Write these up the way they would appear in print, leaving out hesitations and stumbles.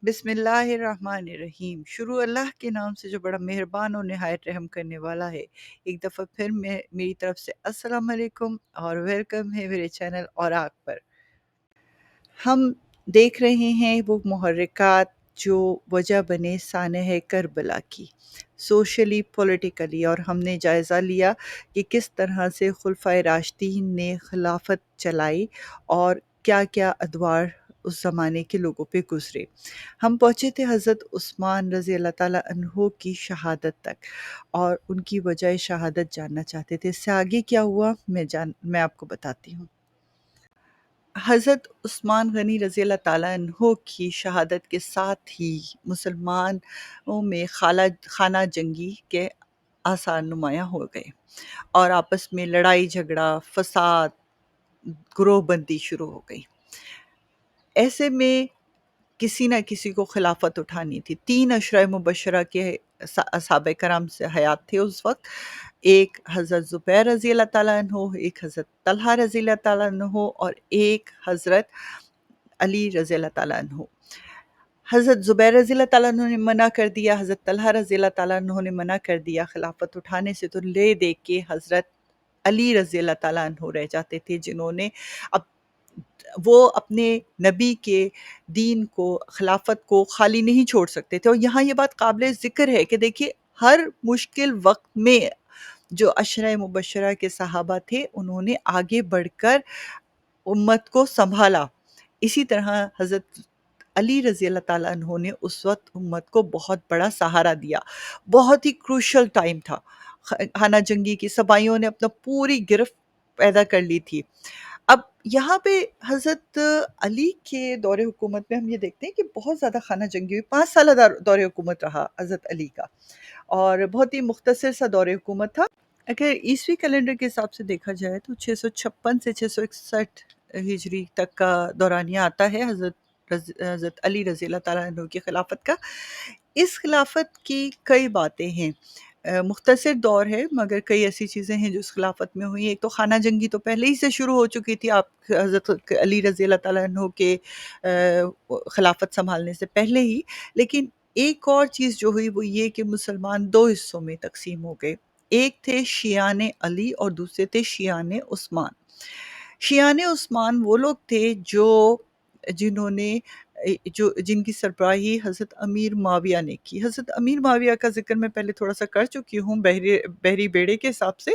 بسم اللہ الرحمن الرحیم۔ شروع اللہ کے نام سے جو بڑا مہربان اور نہایت رحم کرنے والا ہے۔ ایک دفعہ پھر میری طرف سے السلام علیکم اور ویلکم ہے میرے چینل اوراق پر۔ ہم دیکھ رہے ہیں وہ محرکات جو وجہ بنے سانحہ کربلا کی، سوشلی پولیٹیکلی، اور ہم نے جائزہ لیا کہ کس طرح سے خلفائے راشدین نے خلافت چلائی اور کیا کیا ادوار اس زمانے کے لوگوں پہ گزرے۔ ہم پہنچے تھے حضرت عثمان رضی اللہ تعالیٰ عنہ کی شہادت تک، اور ان کی وجہ شہادت جاننا چاہتے تھے۔ اس سے آگے کیا ہوا میں آپ کو بتاتی ہوں۔ حضرت عثمان غنی رضی اللہ تعالیٰ عنہ کی شہادت کے ساتھ ہی مسلمانوں میں خانہ جنگی کے آثار نمایاں ہو گئے، اور آپس میں لڑائی جھگڑا، فساد، گروہ بندی شروع ہو گئی۔ ایسے میں کسی نہ کسی کو خلافت اٹھانی تھی۔ 3 اشرۂ مبشرہ کے صحابہ کرام سے حیات تھے اس وقت، ایک حضرت زبیر رضی اللہ تعالیٰ عنہ، ایک حضرت طلحہ رضی اللہ تعالیٰ عنہ، اور ایک حضرت علی رضی اللہ تعالیٰ عنہ۔ حضرت زبیر رضی اللہ تعالیٰ عنہ نے منع کر دیا، حضرت طلحہ رضی اللہ تعالیٰ عنہ نے منع کر دیا خلافت اٹھانے سے، تو لے دے کے حضرت علی رضی اللہ تعالیٰ عنہ رہ جاتے تھے، جنہوں نے وہ اپنے نبی کے دین کو، خلافت کو خالی نہیں چھوڑ سکتے تھے۔ اور یہاں یہ بات قابل ذکر ہے کہ دیکھیے، ہر مشکل وقت میں جو عشرۂ مبشرہ کے صحابہ تھے، انہوں نے آگے بڑھ کر امت کو سنبھالا۔ اسی طرح حضرت علی رضی اللہ تعالیٰ عنہ نے اس وقت امت کو بہت بڑا سہارا دیا۔ بہت ہی کروشل ٹائم تھا، خانہ جنگی کی سبائیوں نے اپنا پوری گرفت پیدا کر لی تھی۔ اب یہاں پہ حضرت علی کے دور حکومت میں ہم یہ دیکھتے ہیں کہ بہت زیادہ خانہ جنگی ہوئی۔ 5 سالہ دور حکومت رہا حضرت علی کا، اور بہت ہی مختصر سا دور حکومت تھا۔ اگر عیسوی کیلنڈر کے حساب سے دیکھا جائے تو 656 سے 661 ہجری تک کا دورانیہ آتا ہے حضرت علی رضی اللہ تعالیٰ عنہ کی خلافت کا۔ اس خلافت کی کئی باتیں ہیں، مختصر دور ہے مگر کئی ایسی چیزیں ہیں جو اس خلافت میں ہوئی۔ ایک تو خانہ جنگی تو پہلے ہی سے شروع ہو چکی تھی، آپ حضرت علی رضی اللہ تعالیٰ عنہ کے خلافت سنبھالنے سے پہلے ہی، لیکن ایک اور چیز جو ہوئی وہ یہ کہ مسلمان 2 حصوں میں تقسیم ہو گئے۔ ایک تھے شیعان علی اور دوسرے تھے شیعان عثمان۔ شیعان عثمان وہ لوگ تھے جن کی سربراہی حضرت امیر معاویہ نے کی۔ حضرت امیر معاویہ کا ذکر میں پہلے تھوڑا سا کر چکی ہوں بحری بیڑے کے حساب سے۔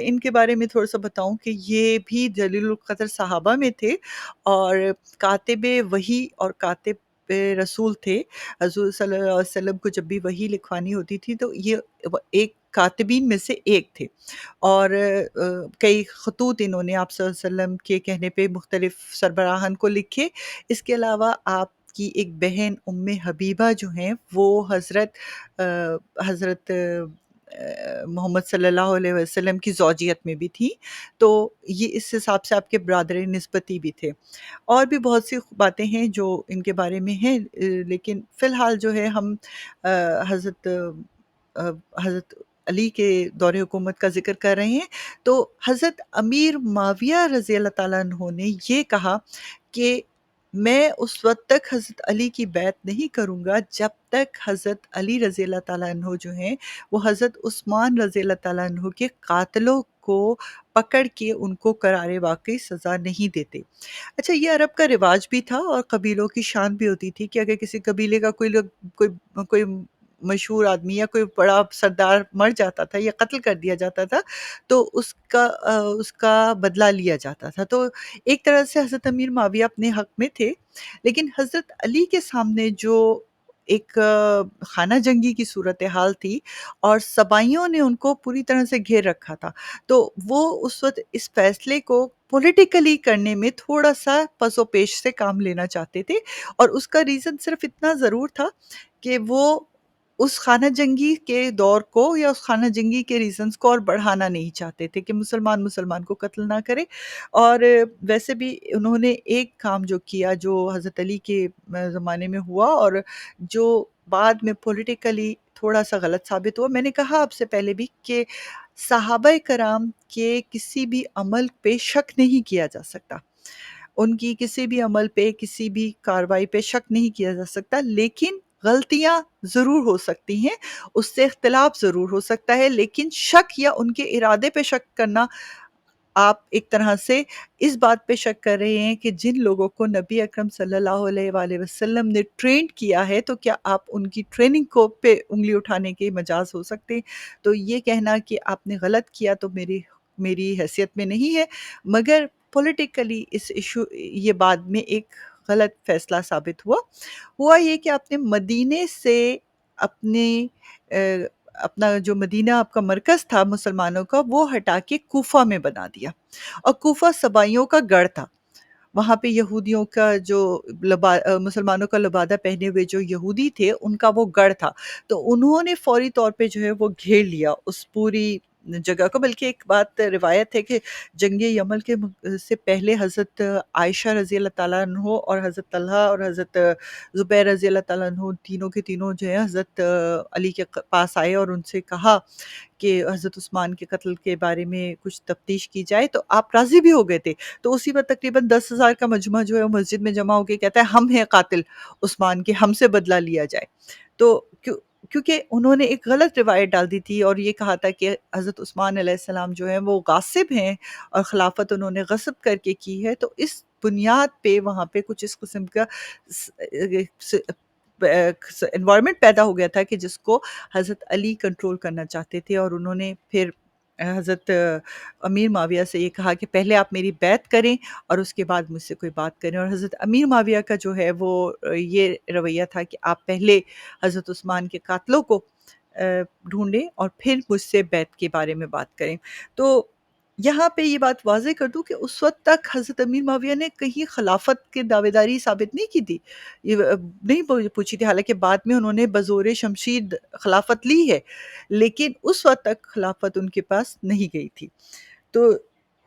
ان کے بارے میں تھوڑا سا بتاؤں کہ یہ بھی جلیل القدر صحابہ میں تھے، اور کاتب وحی اور کاتب رسول تھے۔ حضور صلی اللہ علیہ وسلم کو جب بھی وحی لکھوانی ہوتی تھی تو یہ ایک کاتبین میں سے ایک تھے، اور کئی خطوط انہوں نے آپ صلی اللہ علیہ وسلم کے کہنے پہ مختلف سربراہان کو لکھے۔ اس کے علاوہ آپ کی ایک بہن ام حبیبہ جو ہیں وہ حضرت محمد صلی اللہ علیہ وسلم کی زوجیت میں بھی تھی، تو یہ اس حساب سے آپ کے برادر نسبتی بھی تھے۔ اور بھی بہت سی باتیں ہیں جو ان کے بارے میں ہیں، لیکن فی الحال جو ہے ہم حضرت علی کے دور حکومت کا ذکر کر رہے ہیں۔ تو حضرت امیر معاویہ رضی اللہ تعالیٰ عنہ نے یہ کہا کہ میں اس وقت تک حضرت علی کی بیعت نہیں کروں گا جب تک حضرت علی رضی اللہ تعالیٰ عنہ جو ہیں وہ حضرت عثمان رضی اللہ تعالیٰ عنہ کے قاتلوں کو پکڑ کے ان کو قرار واقعی سزا نہیں دیتے۔ اچھا، یہ عرب کا رواج بھی تھا، اور قبیلوں کی شان بھی ہوتی تھی کہ اگر کسی قبیلے کا کوئی مشہور آدمی یا کوئی بڑا سردار مر جاتا تھا یا قتل کر دیا جاتا تھا تو اس کا بدلہ لیا جاتا تھا۔ تو ایک طرح سے حضرت امیر معاویہ اپنے حق میں تھے، لیکن حضرت علی کے سامنے جو ایک خانہ جنگی کی صورتحال تھی اور سبائیوں نے ان کو پوری طرح سے گھیر رکھا تھا، تو وہ اس وقت اس فیصلے کو پولیٹیکلی کرنے میں تھوڑا سا پس و پیش سے کام لینا چاہتے تھے، اور اس کا ریزن صرف اتنا ضرور تھا کہ وہ اس خانہ جنگی کے دور کو یا اس خانہ جنگی کے ریزنز کو اور بڑھانا نہیں چاہتے تھے کہ مسلمان کو قتل نہ کرے۔ اور ویسے بھی انہوں نے ایک کام جو کیا جو حضرت علی کے زمانے میں ہوا اور جو بعد میں پولیٹیکلی تھوڑا سا غلط ثابت ہوا، میں نے کہا آپ سے پہلے بھی کہ صحابہ کرام کے کسی بھی عمل پہ شک نہیں کیا جا سکتا، ان کی کسی بھی عمل پہ، کسی بھی کارروائی پہ شک نہیں کیا جا سکتا، لیکن غلطیاں ضرور ہو سکتی ہیں، اس سے اختلاف ضرور ہو سکتا ہے، لیکن شک یا ان کے ارادے پہ شک کرنا، آپ ایک طرح سے اس بات پہ شک کر رہے ہیں کہ جن لوگوں کو نبی اکرم صلی اللہ علیہ وآلہ وسلم نے ٹرینڈ کیا ہے، تو کیا آپ ان کی ٹریننگ کو پہ انگلی اٹھانے کے مجاز ہو سکتے ہیں؟ تو یہ کہنا کہ آپ نے غلط کیا تو میری حیثیت میں نہیں ہے، مگر پولیٹیکلی اس ایشو یہ بعد میں ایک غلط فیصلہ ثابت ہوا یہ کہ آپ نے مدینے سے اپنے اپنا جو مدینہ آپ کا مرکز تھا مسلمانوں کا، وہ ہٹا کے کوفہ میں بنا دیا، اور کوفہ سبائیوں کا گڑھ تھا۔ وہاں پہ یہودیوں کا جو مسلمانوں کا لبادہ پہنے ہوئے جو یہودی تھے، ان کا وہ گڑھ تھا، تو انہوں نے فوری طور پہ جو ہے وہ گھیر لیا اس پوری جگہ کو۔ بلکہ ایک بات روایت ہے کہ جنگ یمل کے سے پہلے حضرت عائشہ رضی اللہ تعالیٰ عنہ اور حضرت طلحہ اور حضرت زبیر رضی اللہ تعالیٰ عنہ تینوں کے تینوں جو ہے حضرت علی کے پاس آئے اور ان سے کہا کہ حضرت عثمان کے قتل کے بارے میں کچھ تفتیش کی جائے، تو آپ راضی بھی ہو گئے تھے۔ تو اسی وقت تقریباً 10,000 کا مجمع جو ہے وہ مسجد میں جمع ہو کے کہتا ہے ہم ہیں قاتل عثمان کے، ہم سے بدلہ لیا جائے۔ تو کیونکہ انہوں نے ایک غلط روایت ڈال دی تھی اور یہ کہا تھا کہ حضرت عثمان علیہ السلام جو ہیں وہ غاصب ہیں اور خلافت انہوں نے غصب کر کے کی ہے، تو اس بنیاد پہ وہاں پہ کچھ اس قسم کا انوائرمنٹ پیدا ہو گیا تھا کہ جس کو حضرت علی کنٹرول کرنا چاہتے تھے، اور انہوں نے پھر حضرت امیر معاویہ سے یہ کہا کہ پہلے آپ میری بیعت کریں اور اس کے بعد مجھ سے کوئی بات کریں، اور حضرت امیر معاویہ کا جو ہے وہ یہ رویہ تھا کہ آپ پہلے حضرت عثمان کے قاتلوں کو ڈھونڈیں اور پھر مجھ سے بیعت کے بارے میں بات کریں۔ تو یہاں پہ یہ بات واضح کر دوں کہ اس وقت تک حضرت امیر معاویہ نے کہیں خلافت کی دعوے داری ثابت نہیں کی تھی، یہ نہیں پوچھی تھی، حالانکہ بعد میں انہوں نے بزور شمشیر خلافت لی ہے، لیکن اس وقت تک خلافت ان کے پاس نہیں گئی تھی۔ تو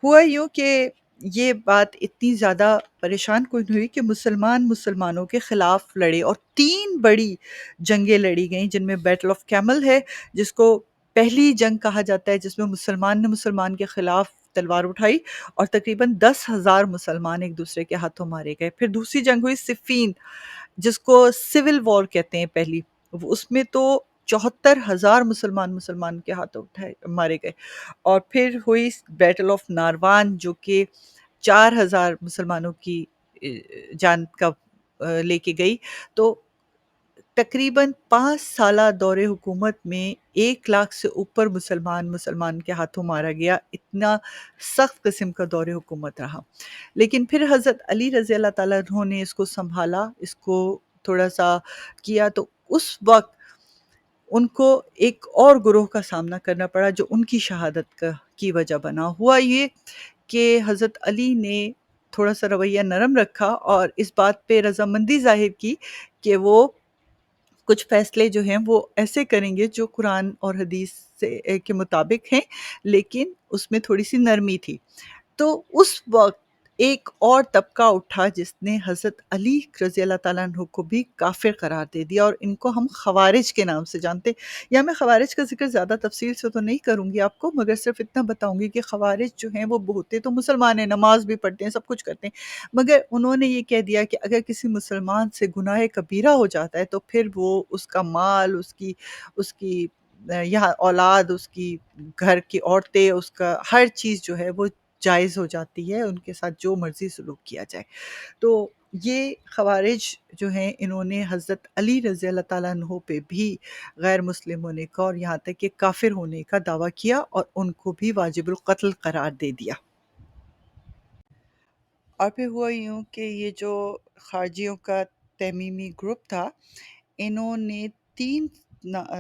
ہوا یوں کہ یہ بات اتنی زیادہ پریشان کن ہوئی کہ مسلمانوں کے خلاف لڑے، اور 3 بڑی جنگیں لڑی گئیں، جن میں بیٹل آف کیمل ہے، جس کو پہلی جنگ کہا جاتا ہے، جس میں مسلمان نے مسلمان کے خلاف تلوار اٹھائی اور تقریباً 10,000 مسلمان ایک دوسرے کے ہاتھوں مارے گئے۔ پھر دوسری جنگ ہوئی صفین، جس کو سول وار کہتے ہیں پہلی، اس میں تو 74,000 مسلمان کے ہاتھوں مارے گئے۔ اور پھر ہوئی بیٹل آف ناروان، جو کہ 4,000 مسلمانوں کی جان کا لے کے گئی۔ تو تقریباً 5 سالہ دور حکومت میں 1 لاکھ سے اوپر مسلمان کے ہاتھوں مارا گیا، اتنا سخت قسم کا دور حکومت رہا۔ لیکن پھر حضرت علی رضی اللہ تعالیٰ عنہ نے اس کو سنبھالا، اس کو تھوڑا سا کیا، تو اس وقت ان کو ایک اور گروہ کا سامنا کرنا پڑا جو ان کی شہادت کی وجہ بنا۔ ہوا یہ کہ حضرت علی نے تھوڑا سا رویہ نرم رکھا اور اس بات پہ رضامندی ظاہر کی کہ وہ کچھ فیصلے جو ہیں وہ ایسے کریں گے جو قرآن اور حدیث کے مطابق ہیں، لیکن اس میں تھوڑی سی نرمی تھی۔ تو اس وقت ایک اور طبقہ اٹھا جس نے حضرت علی رضی اللہ تعالیٰ عنہ کو بھی کافر قرار دے دیا، اور ان کو ہم خوارج کے نام سے جانتے ہیں۔ یا میں خوارج کا ذکر زیادہ تفصیل سے تو نہیں کروں گی آپ کو، مگر صرف اتنا بتاؤں گی کہ خوارج جو ہیں وہ ہوتے تو مسلمان ہیں، نماز بھی پڑھتے ہیں، سب کچھ کرتے ہیں، مگر انہوں نے یہ کہہ دیا کہ اگر کسی مسلمان سے گناہ کبیرہ ہو جاتا ہے تو پھر وہ اس کا مال، اس کی یہاں اولاد، اس کی گھر کی عورتیں، اس کا ہر چیز جو ہے وہ جائز ہو جاتی ہے، ان کے ساتھ جو مرضی سلوک کیا جائے۔ تو یہ خوارج جو ہیں انہوں نے حضرت علی رضی اللہ تعالیٰ عنہ پہ بھی غیر مسلم ہونے کا اور یہاں تک کہ کافر ہونے کا دعویٰ کیا اور ان کو بھی واجب القتل قرار دے دیا۔ اور پھر ہوا یوں کہ یہ جو خارجیوں کا تیمیمی گروپ تھا، انہوں نے 3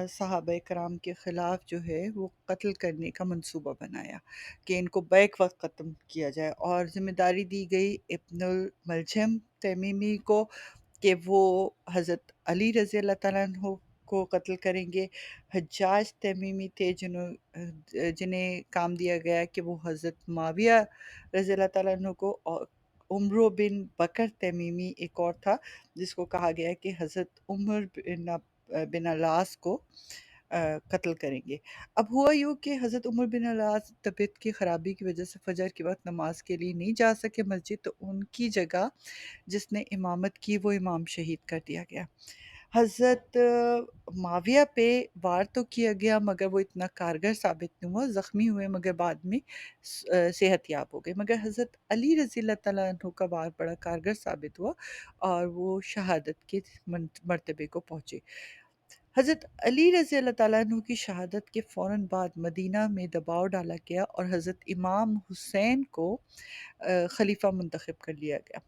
صحابہ کرام کے خلاف جو ہے وہ قتل کرنے کا منصوبہ بنایا کہ ان کو بیک وقت ختم کیا جائے، اور ذمہ داری دی گئی ابن الملجم تیمیمی کو کہ وہ حضرت علی رضی اللہ تعالیٰ عنہ کو قتل کریں گے۔ حجاج تیمیمی تھے جنہیں کام دیا گیا کہ وہ حضرت معاویہ رضی اللہ تعالیٰ عنہ کو، اور عمرو بن بکر تیمیمی ایک اور تھا جس کو کہا گیا کہ حضرت عمر بن العاص کو قتل کریں گے۔ اب ہوا یوں کہ حضرت عمر بن العاص طبیعت کی خرابی کی وجہ سے فجر کے وقت نماز کے لیے نہیں جا سکے مسجد، تو ان کی جگہ جس نے امامت کی وہ امام شہید کر دیا گیا۔ حضرت معاویہ پہ وار تو کیا گیا مگر وہ اتنا کارگر ثابت نہیں ہوا، زخمی ہوئے مگر بعد میں صحت یاب ہو گئے، مگر حضرت علی رضی اللہ تعالیٰ عنہ کا وار بڑا کارگر ثابت ہوا اور وہ شہادت کے مرتبے کو پہنچے۔ حضرت علی رضی اللہ تعالیٰ عنہ کی شہادت کے فوراً بعد مدینہ میں دباؤ ڈالا گیا اور حضرت امام حسین کو خلیفہ منتخب کر لیا گیا۔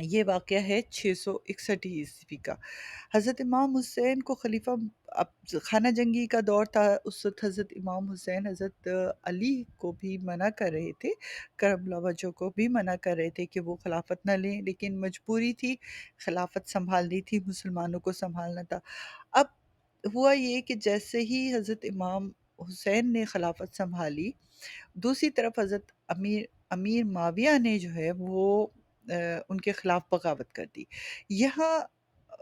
یہ واقعہ ہے 661 عیسوی کا۔ حضرت امام حسین کو خلیفہ، اب خانہ جنگی کا دور تھا، اس وقت حضرت امام حسین حضرت علی کو بھی منع کر رہے تھے، کرم اللہ وجہ کو بھی منع کر رہے تھے کہ وہ خلافت نہ لیں، لیکن مجبوری تھی، خلافت سنبھالنی تھی، مسلمانوں کو سنبھالنا تھا۔ اب ہوا یہ کہ جیسے ہی حضرت امام حسین نے خلافت سنبھالی، دوسری طرف حضرت امیر معاویہ نے جو ہے وہ ان کے خلاف بغاوت کر دی۔ یہاں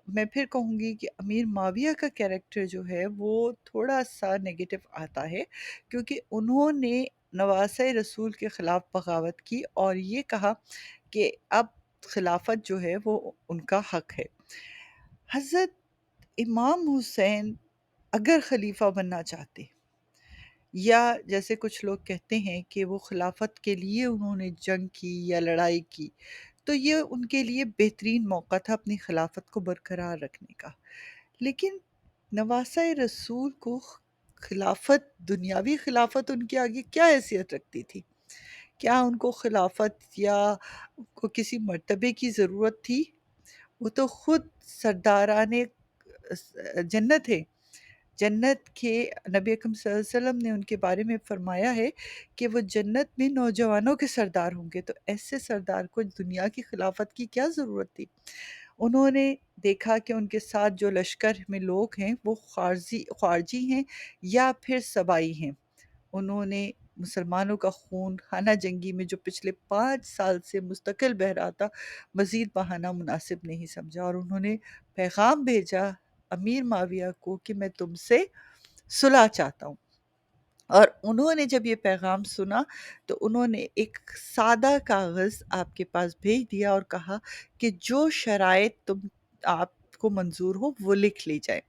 میں پھر کہوں گی کہ امیر معاویہ کا کیریکٹر جو ہے وہ تھوڑا سا نیگیٹو آتا ہے، کیونکہ انہوں نے نواسۂ رسول کے خلاف بغاوت کی اور یہ کہا کہ اب خلافت جو ہے وہ ان کا حق ہے۔ حضرت امام حسین اگر خلیفہ بننا چاہتے، یا جیسے کچھ لوگ کہتے ہیں کہ وہ خلافت کے لیے انہوں نے جنگ کی یا لڑائی کی، تو یہ ان کے لیے بہترین موقع تھا اپنی خلافت کو برقرار رکھنے کا۔ لیکن نواسۂ رسول کو خلافت، دنیاوی خلافت ان کے آگے کیا حیثیت رکھتی تھی؟ کیا ان کو خلافت یا ان کو کسی مرتبے کی ضرورت تھی؟ وہ تو خود سرداران جنت ہے۔ جنت کے نبی اکرم صلی اللہ علیہ وسلم نے ان کے بارے میں فرمایا ہے کہ وہ جنت میں نوجوانوں کے سردار ہوں گے، تو ایسے سردار کو دنیا کی خلافت کی کیا ضرورت تھی؟ انہوں نے دیکھا کہ ان کے ساتھ جو لشکر میں لوگ ہیں وہ خارجی ہیں یا پھر سبائی ہیں۔ انہوں نے مسلمانوں کا خون خانہ جنگی میں جو پچھلے 5 سال سے مستقل بہہ رہا تھا، مزید بہانا مناسب نہیں سمجھا، اور انہوں نے پیغام بھیجا امیر معاویہ کو کہ میں تم سے صلح چاہتا ہوں۔ اور انہوں نے جب یہ پیغام سنا تو انہوں نے ایک سادہ کاغذ آپ کے پاس بھیج دیا اور کہا کہ جو شرائط آپ کو منظور ہو وہ لکھ لی جائے۔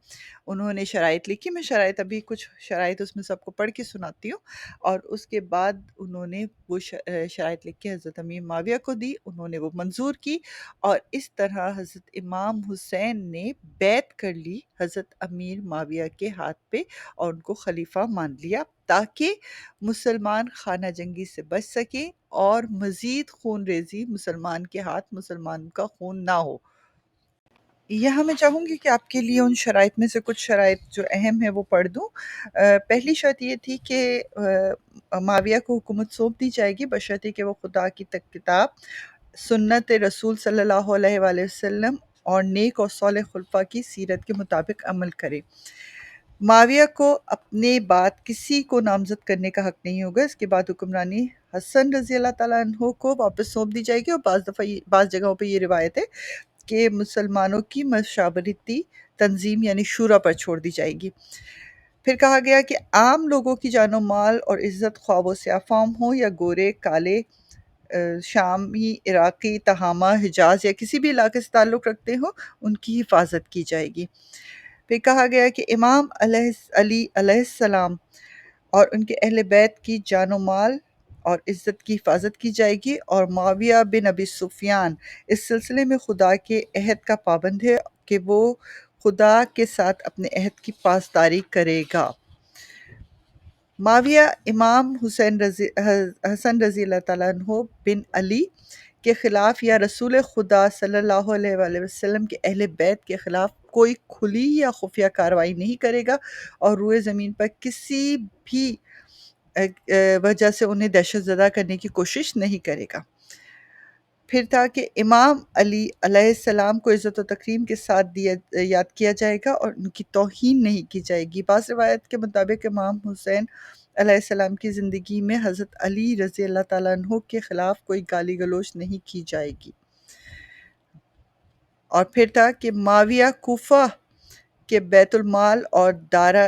انہوں نے شرائط لکھی، میں شرائط ابھی کچھ شرائط اس میں سب کو پڑھ کے سناتی ہوں، اور اس کے بعد انہوں نے وہ شرائط لکھ کے حضرت امیر معاویہ کو دی، انہوں نے وہ منظور کی، اور اس طرح حضرت امام حسین نے بیعت کر لی حضرت امیر معاویہ کے ہاتھ پہ اور ان کو خلیفہ مان لیا، تاکہ مسلمان خانہ جنگی سے بچ سکیں اور مزید خون ریزی مسلمان کے ہاتھ، مسلمان کا خون نہ ہو۔ یہاں میں چاہوں گی کہ آپ کے لیے ان شرائط میں سے کچھ شرائط جو اہم ہیں وہ پڑھ دوں۔ پہلی شرط یہ تھی کہ معاویہ کو حکومت سونپ دی جائے گی بشرطے کہ وہ خدا کی کتاب، سنت رسول صلی اللہ علیہ وآلہ وسلم اور نیک اور صالح خلفاء کی سیرت کے مطابق عمل کرے۔ معاویہ کو اپنے بعد کسی کو نامزد کرنے کا حق نہیں ہوگا۔ اس کے بعد حکمرانی حسن رضی اللہ تعالیٰ عنہ کو واپس سونپ دی جائے گی، اور بعض جگہوں پہ یہ روایت ہے کہ مسلمانوں کی مشاورتی تنظیم یعنی شورا پر چھوڑ دی جائے گی۔ پھر کہا گیا کہ عام لوگوں کی جان و مال اور عزت، خواہ وہ سیاہ فام ہوں یا گورے کالے، شامی، عراقی، تہامہ، حجاز یا کسی بھی علاقے سے تعلق رکھتے ہوں، ان کی حفاظت کی جائے گی۔ پھر کہا گیا کہ امام علی علیہ السلام اور ان کے اہل بیت کی جان و مال اور عزت کی حفاظت کی جائے گی، اور معاویہ بن ابی سفیان اس سلسلے میں خدا کے عہد کا پابند ہے کہ وہ خدا کے ساتھ اپنے عہد کی پاسداری کرے گا۔ معاویہ امام حسن رضی اللہ تعالیٰ عنہ بن علی کے خلاف یا رسول خدا صلی اللہ علیہ وآلہ وسلم کے اہل بیت کے خلاف کوئی کھلی یا خفیہ کارروائی نہیں کرے گا، اور روئے زمین پر کسی بھی وجہ سے انہیں دہشت زدہ کرنے کی کوشش نہیں کرے گا۔ پھر تھا کہ امام علی علیہ السلام کو عزت و تکریم کے ساتھ یاد کیا جائے گا اور ان کی توہین نہیں کی جائے گی۔ بعض روایت کے مطابق امام حسین علیہ السلام کی زندگی میں حضرت علی رضی اللہ تعالیٰ عنہ کے خلاف کوئی گالی گلوچ نہیں کی جائے گی۔ اور پھر تھا کہ معاویہ کوفہ کے بیت المال اور دارا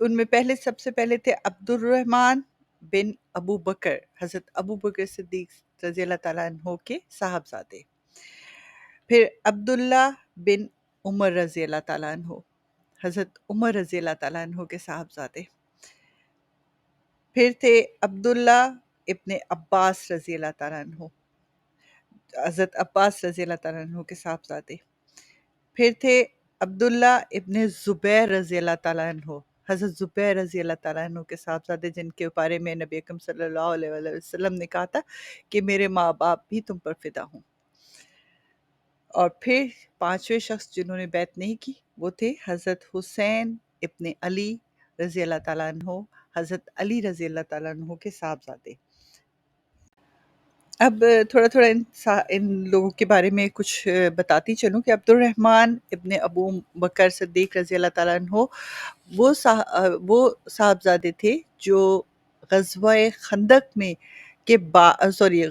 ان میں سب سے پہلے تھے عبد الرحمن بن ابو بکر، حضرت ابو بکر صدیق رضی اللہ تعالیٰ عنہ کے صاحبزادے۔ پھر عبداللہ بن عمر رضی اللہ تعالیٰ عنہ، حضرت عمر رضی اللہ تعالیٰ عنہ کے صاحبزادے۔ پھر تھے عبداللہ ابن عباس رضی اللہ تعالیٰ عنہ، حضرت عباس رضی اللہ تعالیٰ عنہ کے صاحبزادے۔ پھر تھے عبداللہ ابن زبیر رضی اللہ تعالیٰ عنہ، حضرت زبیر رضی اللہ تعالیٰ عنہ کے صاحبزادے، جن کے بارے میں نبی اکرم صلی اللہ علیہ وآلہ وسلم نے کہا تھا کہ میرے ماں باپ بھی تم پر فدا ہوں۔ اور پھر پانچویں شخص جنہوں نے بیعت نہیں کی وہ تھے حضرت حسین ابن علی رضی اللہ تعالیٰ عنہ، حضرت علی رضی اللہ تعالیٰ عنہ کے صاحبزادے۔ اب تھوڑا تھوڑا ان لوگوں کے بارے میں کچھ بتاتی چلوں کہ عبد الرحمن ابن ابو بکر صدیق رضی اللہ تعالیٰ عنہ وہ صاحبزادے تھے جو غزوہ خندق میں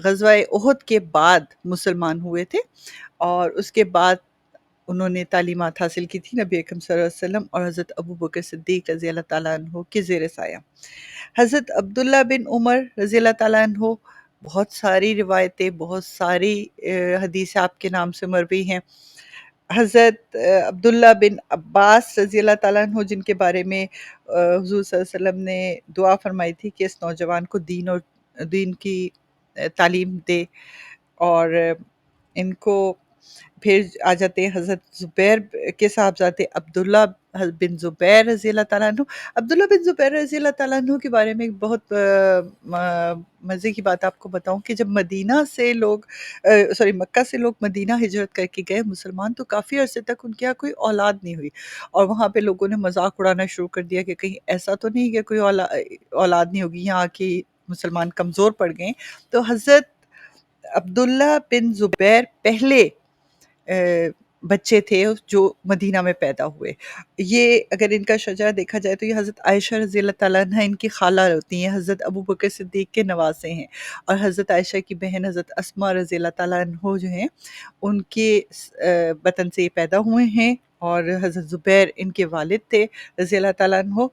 غزوہ احد کے بعد مسلمان ہوئے تھے، اور اس کے بعد انہوں نے تعلیمات حاصل کی تھی نبی اکرم صلی اللہ علیہ وسلم اور حضرت ابو بکر صدیق رضی اللہ تعالیٰ عنہ کے زیر سایہ۔ حضرت عبداللہ بن عمر رضی اللہ تعالیٰ عنہ، بہت ساری روایتیں، بہت ساری حدیث آپ کے نام سے مروی ہیں۔ حضرت عبداللہ بن عباس رضی اللہ تعالیٰ عنہ، جن کے بارے میں حضور صلی اللہ علیہ وسلم نے دعا فرمائی تھی کہ اس نوجوان کو دین کی تعلیم دے، اور ان کو پھر آ جاتے ہیں حضرت زبیر کے صاحبزادے عبداللہ بن زبیر رضی اللہ تعالیٰ عنہ۔ عبداللہ بن زبیر رضی اللہ تعالیٰ عنہ کے بارے میں ایک بہت مزے کی بات آپ کو بتاؤں کہ جب مکہ سے لوگ مدینہ ہجرت کر کے گئے مسلمان، تو کافی عرصے تک ان کے یہاں کوئی اولاد نہیں ہوئی، اور وہاں پہ لوگوں نے مذاق اڑانا شروع کر دیا کہ کہیں ایسا تو نہیں کہ کوئی اولاد نہیں ہوگی، یہاں کی مسلمان کمزور پڑ گئے۔ تو حضرت عبداللہ بن زبیر پہلے بچے تھے جو مدینہ میں پیدا ہوئے۔ یہ اگر ان کا شجرہ دیکھا جائے تو یہ حضرت عائشہ رضی اللہ تعالیٰ عنہ ان کی خالہ ہوتی ہیں، حضرت ابو بکر صدیق کے نواسے ہیں، اور حضرت عائشہ کی بہن حضرت اسماء رضی اللہ تعالیٰ عنہ جو ہیں ان کے بطن سے یہ پیدا ہوئے ہیں، اور حضرت زبیر ان کے والد تھے رضی اللہ تعالیٰ عنہ۔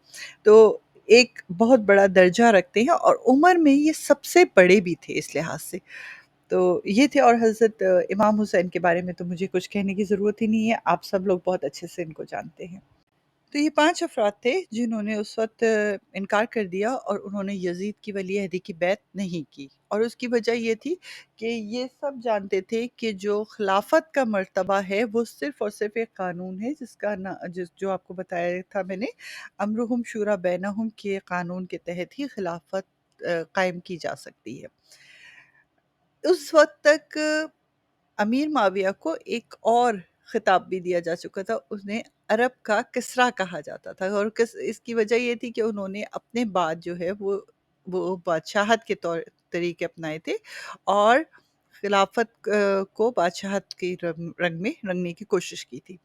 تو ایک بہت بڑا درجہ رکھتے ہیں، اور عمر میں یہ سب سے بڑے بھی تھے اس لحاظ سے۔ تو یہ تھے، اور حضرت امام حسین کے بارے میں تو مجھے کچھ کہنے کی ضرورت ہی نہیں ہے، آپ سب لوگ بہت اچھے سے ان کو جانتے ہیں۔ تو یہ 5 افراد تھے جنہوں نے اس وقت انکار کر دیا، اور انہوں نے یزید کی ولی عہدی کی بیعت نہیں کی، اور اس کی وجہ یہ تھی کہ یہ سب جانتے تھے کہ جو خلافت کا مرتبہ ہے وہ صرف اور صرف ایک قانون ہے، جو آپ کو بتایا تھا میں نے، امرہم شورا بینہم کے قانون کے تحت ہی خلافت قائم کی جا سکتی ہے۔ اس وقت تک امیر معاویہ کو ایک اور خطاب بھی دیا جا چکا تھا، انہیں عرب کا کسریٰ کہا جاتا تھا، اور اس کی وجہ یہ تھی کہ انہوں نے اپنے بعد جو ہے وہ بادشاہت کے طریقے اپنائے تھے، اور خلافت کو بادشاہت کے رنگ میں رنگنے کی کوشش کی تھی۔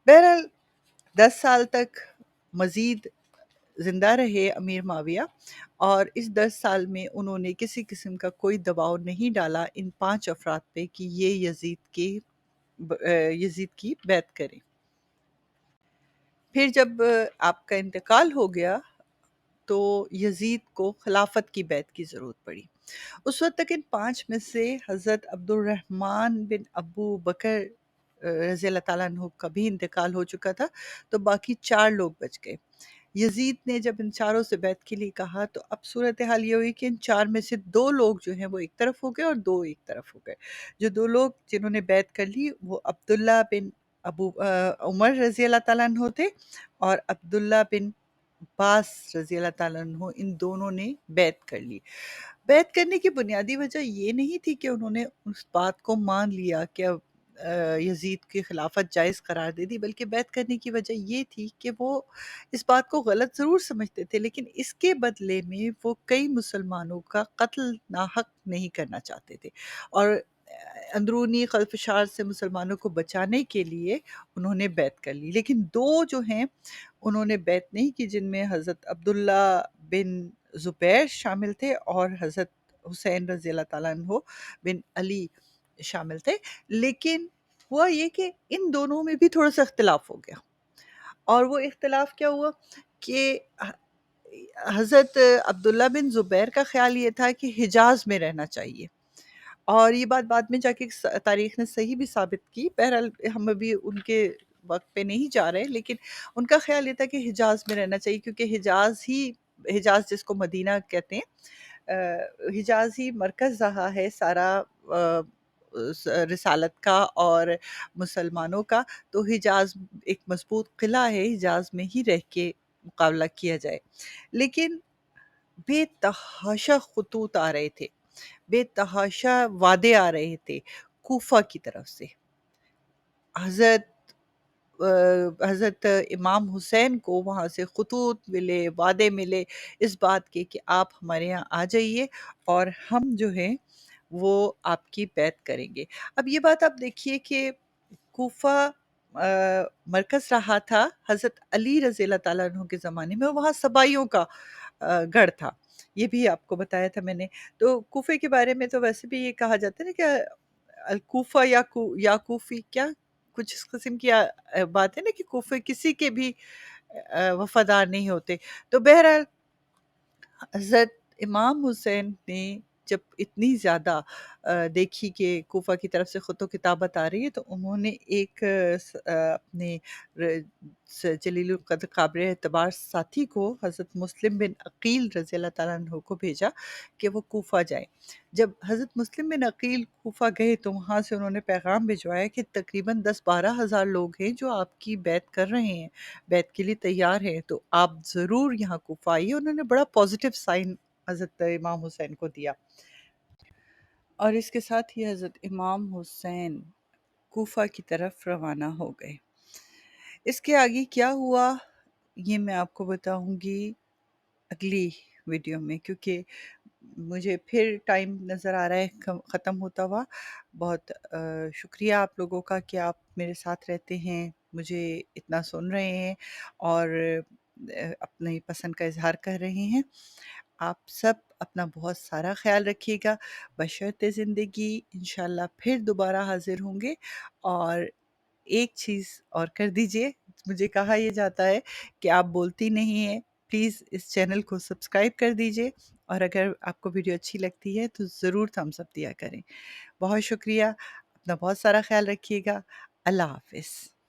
بہرحال 10 سال تک مزید زندہ رہے امیر معاویہ، اور اس 10 سال میں انہوں نے کسی قسم کا کوئی دباؤ نہیں ڈالا ان 5 افراد پہ کہ یہ یزید کی بیعت کریں۔ پھر جب آپ کا انتقال ہو گیا تو یزید کو خلافت کی بیعت کی ضرورت پڑی۔ اس وقت تک ان 5 میں سے حضرت عبد الرحمن بن ابو بکر رضی اللہ تعالیٰ عنہ کا بھی انتقال ہو چکا تھا، تو باقی 4 لوگ بچ گئے۔ یزید نے جب ان چاروں سے بیعت کے لیے کہا تو اب صورتحال یہ ہوئی کہ ان 4 میں سے 2 لوگ جو ہیں وہ ایک طرف ہو گئے اور 2 ایک طرف ہو گئے۔ جو 2 لوگ جنہوں نے بیعت کر لی وہ عبداللہ بن عمر رضی اللہ تعالیٰ عنہ تھے، اور عبداللہ بن عباس رضی اللہ تعالیٰ عنہ، ان دونوں نے بیعت کر لی۔ بیعت کرنے کی بنیادی وجہ یہ نہیں تھی کہ انہوں نے اس بات کو مان لیا کہ یزید کی خلافت جائز قرار دے دی، بلکہ بیعت کرنے کی وجہ یہ تھی کہ وہ اس بات کو غلط ضرور سمجھتے تھے، لیکن اس کے بدلے میں وہ کئی مسلمانوں کا قتل ناحق نہیں کرنا چاہتے تھے، اور اندرونی خلفشار سے مسلمانوں کو بچانے کے لیے انہوں نے بیعت کر لی۔ لیکن 2 جو ہیں انہوں نے بیعت نہیں کی، جن میں حضرت عبداللہ بن زبیر شامل تھے اور حضرت حسین رضی اللہ تعالیٰ عنہ بن علی شامل تھے۔ لیکن ہوا یہ کہ ان دونوں میں بھی تھوڑا سا اختلاف ہو گیا، اور وہ اختلاف کیا ہوا کہ حضرت عبداللہ بن زبیر کا خیال یہ تھا کہ حجاز میں رہنا چاہیے، اور یہ بات بعد میں جا کے تاریخ نے صحیح بھی ثابت کی. بہرحال ہم ابھی ان کے وقت پہ نہیں جا رہے، لیکن ان کا خیال یہ تھا کہ حجاز میں رہنا چاہیے، کیونکہ حجاز جس کو مدینہ کہتے ہیں، حجاز ہی مرکز رہا ہے سارا رسالت کا اور مسلمانوں کا. تو حجاز ایک مضبوط قلعہ ہے، حجاز میں ہی رہ کے مقابلہ کیا جائے. لیکن بے تحاشا خطوط آ رہے تھے، بے تحاشا وعدے آ رہے تھے کوفہ کی طرف سے. حضرت حضرت امام حسین کو وہاں سے خطوط ملے، وعدے ملے اس بات کے کہ آپ ہمارے یہاں آ جائیے اور ہم جو ہیں وہ آپ کی بیعت کریں گے. اب یہ بات آپ دیکھیے کہ کوفہ مرکز رہا تھا حضرت علی رضی اللہ تعالیٰ عنہ کے زمانے میں، وہاں سبائیوں کا گڑھ تھا. یہ بھی آپ کو بتایا تھا میں نے. تو کوفے کے بارے میں تو ویسے بھی یہ کہا جاتا ہے نا کہ الکوفہ یا کوفی، کیا کچھ اس قسم کی بات ہے نا کہ کوفے کسی کے بھی وفادار نہیں ہوتے. تو بہرحال حضرت امام حسین نے جب اتنی زیادہ دیکھی کہ کوفہ کی طرف سے خط و کتابت آ رہی ہے، تو انہوں نے ایک اپنے جلیل القدر قابل اعتبار ساتھی کو حضرت مسلم بن عقیل رضی اللہ تعالیٰ عنہ کو بھیجا کہ وہ کوفہ جائیں. جب حضرت مسلم بن عقیل کوفہ گئے تو وہاں سے انہوں نے پیغام بھجوایا کہ تقریباً 10-12 ہزار لوگ ہیں جو آپ کی بیعت کر رہے ہیں، بیعت کے لیے تیار ہیں، تو آپ ضرور یہاں کوفہ آئیے. انہوں نے بڑا پازیٹیو سائن حضرت امام حسین کو دیا، اور اس کے ساتھ ہی حضرت امام حسین کوفہ کی طرف روانہ ہو گئے. اس کے آگے کیا ہوا یہ میں آپ کو بتاؤں گی اگلی ویڈیو میں، کیونکہ مجھے پھر ٹائم نظر آ رہا ہے ختم ہوتا ہوا. بہت شکریہ آپ لوگوں کا کہ آپ میرے ساتھ رہتے ہیں، مجھے اتنا سن رہے ہیں اور اپنی پسند کا اظہار کر رہے ہیں. آپ سب اپنا بہت سارا خیال رکھیے گا. بشرط زندگی انشاءاللہ پھر دوبارہ حاضر ہوں گے. اور ایک چیز اور کر دیجئے، مجھے کہا یہ جاتا ہے کہ آپ بولتی نہیں ہیں، پلیز اس چینل کو سبسکرائب کر دیجئے، اور اگر آپ کو ویڈیو اچھی لگتی ہے تو ضرور تھمس اپ دیا کریں. بہت شکریہ، اپنا بہت سارا خیال رکھیے گا. اللہ حافظ.